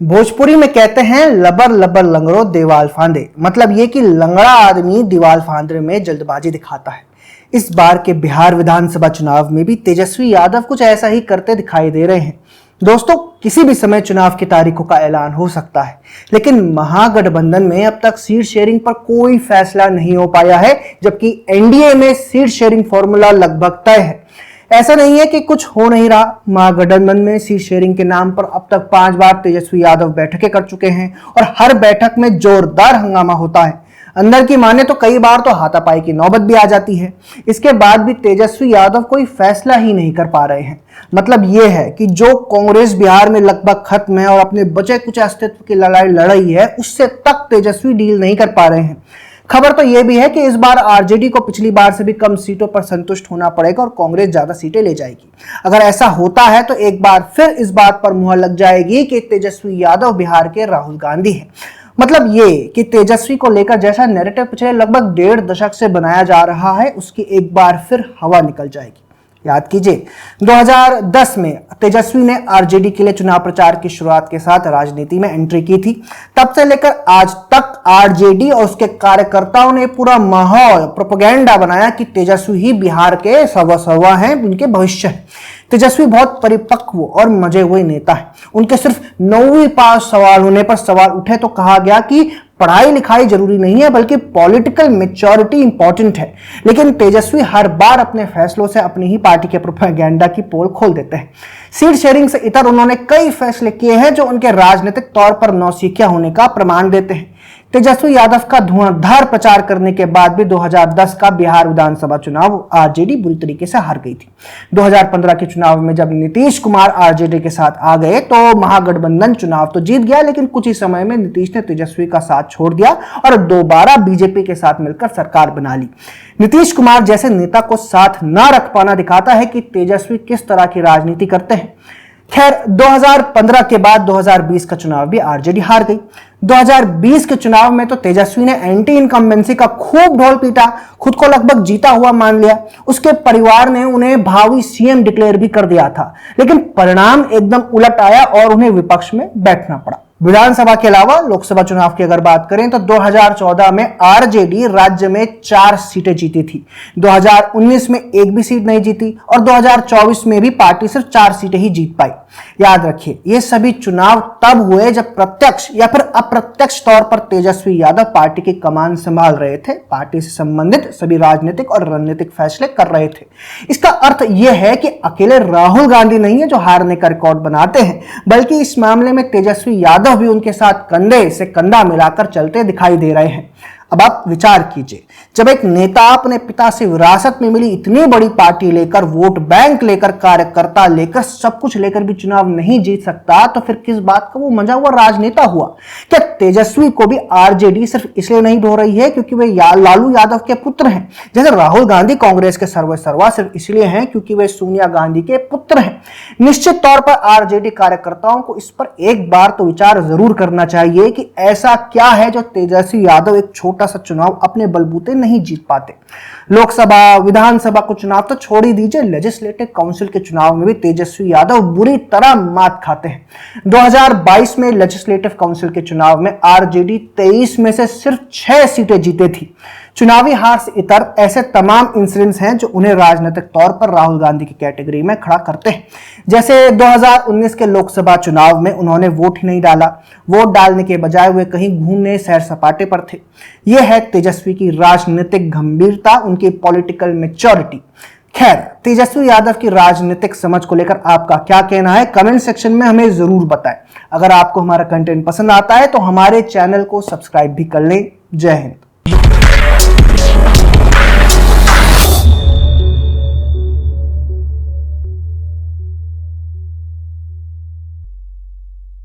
भोजपुरी में कहते हैं लबर लबर लंगड़ो दीवाल फांदे। मतलब ये कि लंगड़ा आदमी दीवाल फांदने में जल्दबाजी दिखाता है। इस बार के बिहार विधानसभा चुनाव में भी तेजस्वी यादव कुछ ऐसा ही करते दिखाई दे रहे हैं। दोस्तों, किसी भी समय चुनाव की तारीखों का ऐलान हो सकता है, लेकिन महागठबंधन में अब तक सीट शेयरिंग पर कोई फैसला नहीं हो पाया है, जबकि एनडीए में सीट शेयरिंग फॉर्मूला लगभग तय है। ऐसा नहीं है कि कुछ हो नहीं रहा। महागठबंधन में सीट शेयरिंग के नाम पर अब तक 5 बार तेजस्वी यादव बैठकें कर चुके हैं और हर बैठक में जोरदार हंगामा होता है। अंदर की माने तो कई बार तो हाथापाई की नौबत भी आ जाती है। इसके बाद भी तेजस्वी यादव कोई फैसला ही नहीं कर पा रहे हैं। मतलब यह है कि जो कांग्रेस बिहार में लगभग खत्म है और अपने बचे कुछ अस्तित्व की लड़ाई लड़ रही है, उससे तक तेजस्वी डील नहीं कर पा रहे हैं। खबर तो यह भी है कि इस बार आरजेडी को पिछली बार से भी कम सीटों पर संतुष्ट होना पड़ेगा और कांग्रेस ज्यादा सीटें ले जाएगी। अगर ऐसा होता है तो एक बार फिर इस बात पर मुहर लग जाएगी कि तेजस्वी यादव बिहार के राहुल गांधी हैं। मतलब ये कि तेजस्वी को लेकर जैसा नैरेटिव पिछले लगभग 1.5 दशक से बनाया जा रहा है, उसकी एक बार फिर हवा निकल जाएगी। याद कीजिए, 2010 में तेजस्वी ने आरजेडी के लिए चुनाव प्रचार की शुरुआत के साथ राजनीति में एंट्री की थी। तब से लेकर आज तक आरजेडी और उसके कार्यकर्ताओं ने पूरा माहौल प्रोपेगेंडा बनाया कि तेजस्वी ही बिहार के सर्वसर्वा हैं, उनके भविष्य है। तेजस्वी बहुत परिपक्व और मजे हुए नेता है। उनके सिर्फ 9वीं पास सवाल होने पर सवाल उठे तो कहा गया कि पढ़ाई लिखाई जरूरी नहीं है, बल्कि पॉलिटिकल मैच्योरिटी इंपॉर्टेंट है। लेकिन तेजस्वी हर बार अपने फैसलों से अपनी ही पार्टी के प्रोपेगेंडा की पोल खोल देते हैं। सीट शेयरिंग से इतर उन्होंने कई फैसले किए हैं जो उनके राजनीतिक तौर पर नौसिखिया होने का प्रमाण देते हैं। तेजस्वी यादव का धुआंधार प्रचार करने के बाद भी 2010 का बिहार विधानसभा चुनाव आरजेडी बुरी तरीके से हार गई थी। 2015 के चुनाव में जब नीतीश कुमार आरजेडी के साथ आ गए तो महागठबंधन चुनाव तो जीत गया, लेकिन कुछ ही समय में नीतीश ने तेजस्वी का साथ छोड़ दिया और दोबारा बीजेपी के साथ मिलकर सरकार बना ली। नीतीश कुमार जैसे नेता को साथ न रख पाना दिखाता है कि तेजस्वी किस तरह की राजनीति करते हैं। खैर, 2015 के बाद 2020 का चुनाव भी आरजेडी हार गई। 2020 के चुनाव में तो तेजस्वी ने एंटी इनकम्बेंसी का खूब ढोल पीटा, खुद को लगभग जीता हुआ मान लिया। उसके परिवार ने उन्हें भावी सीएम डिक्लेयर भी कर दिया था, लेकिन परिणाम एकदम उलट आया और उन्हें विपक्ष में बैठना पड़ा। विधानसभा के अलावा लोकसभा चुनाव की अगर बात करें तो 2014 में आरजेडी राज्य में 4 सीटें जीती थी। 2019 में एक भी सीट नहीं जीती और 2024 में भी पार्टी सिर्फ 4 सीटें ही जीत पाई। याद रखिए, ये सभी चुनाव तब हुए जब प्रत्यक्ष या फिर अप्रत्यक्ष तौर पर तेजस्वी यादव पार्टी की कमान संभाल रहे थे, पार्टी से संबंधित सभी राजनीतिक और रणनीतिक फैसले कर रहे थे। इसका अर्थ यह है कि अकेले राहुल गांधी नहीं है जो हारने का रिकॉर्ड बनाते हैं, बल्कि इस मामले में तेजस्वी यादव भी उनके साथ कंधे से कंधा मिलाकर चलते दिखाई दे रहे हैं। अब आप विचार कीजिए, जब एक नेता अपने पिता से विरासत में मिली इतनी बड़ी पार्टी लेकर, वोट बैंक लेकर, कार्यकर्ता लेकर, सब कुछ लेकर भी चुनाव नहीं जीत सकता, तो फिर किस बात का वो मजा हुआ राजनेता हुआ? क्या तेजस्वी को भी आरजेडी सिर्फ इसलिए नहीं ढो रही है क्योंकि वे लालू यादव के पुत्र हैं, जैसे राहुल गांधी कांग्रेस के सर्वसर्वा सिर्फ इसलिए हैं क्योंकि वे सोनिया गांधी के पुत्र हैं? निश्चित तौर पर आरजेडी कार्यकर्ताओं को इस पर एक बार तो विचार जरूर करना चाहिए कि ऐसा क्या है जो तेजस्वी यादव एक छोटा सा चुनाव अपने बलबूते नहीं जीत पाते। लोकसभा, विधानसभा को चुनाव तो छोड़ ही दीजिए, लेजिस्लेटिव काउंसिल के चुनाव में भी तेजस्वी यादव बुरी तरह मात खाते हैं। 2022 में लेजिस्लेटिव काउंसिल के चुनाव में आरजेडी 23 में से सिर्फ 6 सीटें जीते थी। चुनावी हार से इतर ऐसे तमाम इंसिडेंट्स हैं जो उन्हें राजनीतिक तौर पर राहुल गांधी की कैटेगरी में खड़ा करते हैं। जैसे 2019 के लोकसभा चुनाव में उन्होंने वोट ही नहीं डाला। वोट डालने के बजाय वे कहीं घूमने, सैर सपाटे पर थे। यह है तेजस्वी की राजनीतिक गंभीरता, उनकी पॉलिटिकल मैच्योरिटी। खैर, तेजस्वी यादव की राजनीतिक समझ को लेकर आपका क्या कहना है, कमेंट सेक्शन में हमें जरूर बताएं। अगर आपको हमारा कंटेंट पसंद आता है तो हमारे चैनल को सब्सक्राइब भी कर लें। जय हिंद।